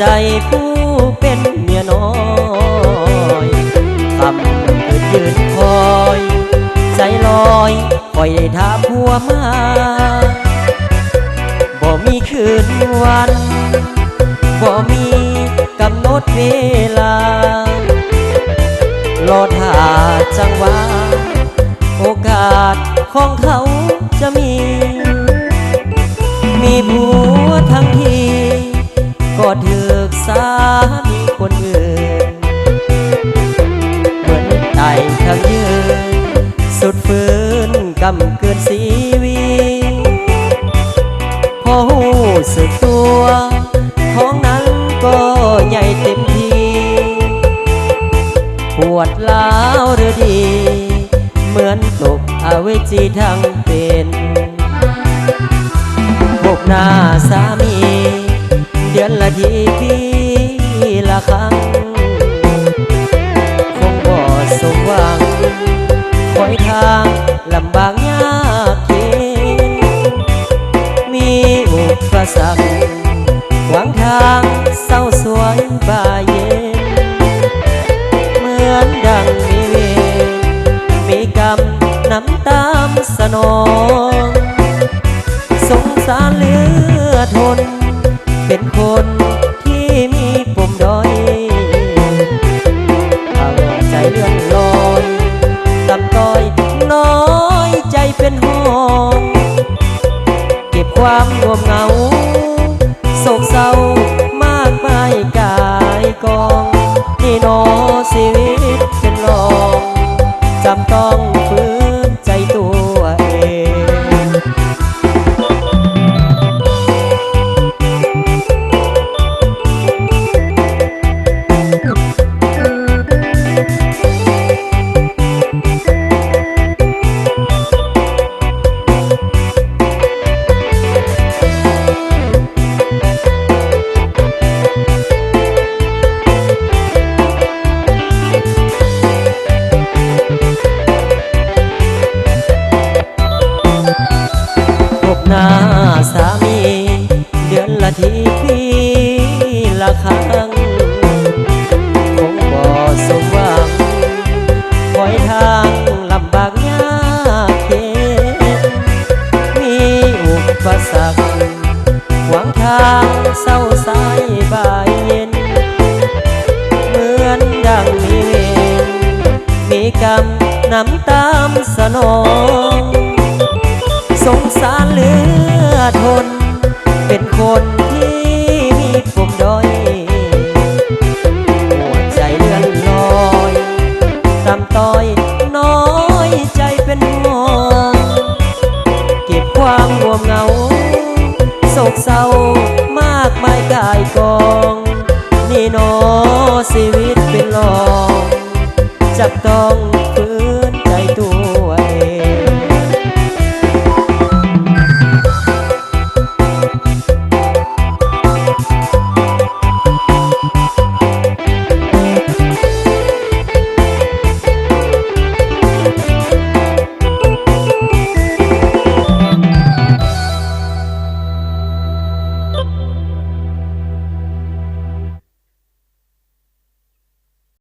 ใจผู้เป็นเมียน้อยคำคืนยืนคอยใจลอยคอยได้ท่าผัวมาบ่มีคืนวันบ่มีกำหนดเวลารอท่าจังหวะโอกาสของเขาจะมีผัวทั้งทีก็ถึกสามีคนอื่นเหมือนไต่ทั้งยืนสุดฝืนกำเกินสีวีพอหูสึกตัวท้องนั้นก็ใหญ่เต็มทีปวดล้าวหรือดีเหมือนตกอเวจีทั้งเป็นพบหน้าสามีเดือนละทีปีละครั้งคงบ่สมหวังคอยทางลำบากยากเย็นมีอุปสรรคขวางทางเศร้าสวยบ่ายเย็นเหมือนดังมีเวรมีกรรมนำตามสนองสงสารเหลือทนเป็นคนที่มีปมด้อยถ้าใจเลื่อนลอยต่ำต้อยน้อยใจเป็นห้องเก็บความงวมเหงาโศกเศร้ามากมายกายกองนี่นอชีวิตเป็นรองจำต้องฝืนใจตัวเองหน้าสามีเดือนละทีปีละครั้งคงบ่สมหวังคอยทางลำบากยากเย็นมีอุปสรรคขวางทางเศร้าสายบ่ายเย็นเหมือนดังมีเวรมีกรรมนำตามสนองสงสารเหลือทนเป็นคนที่มีปมด้อยหัวใจเลื่อนลอยต่ำต้อยน้อยใจเป็นห่วงเก็บความห่วงเหงาโศกเศร้า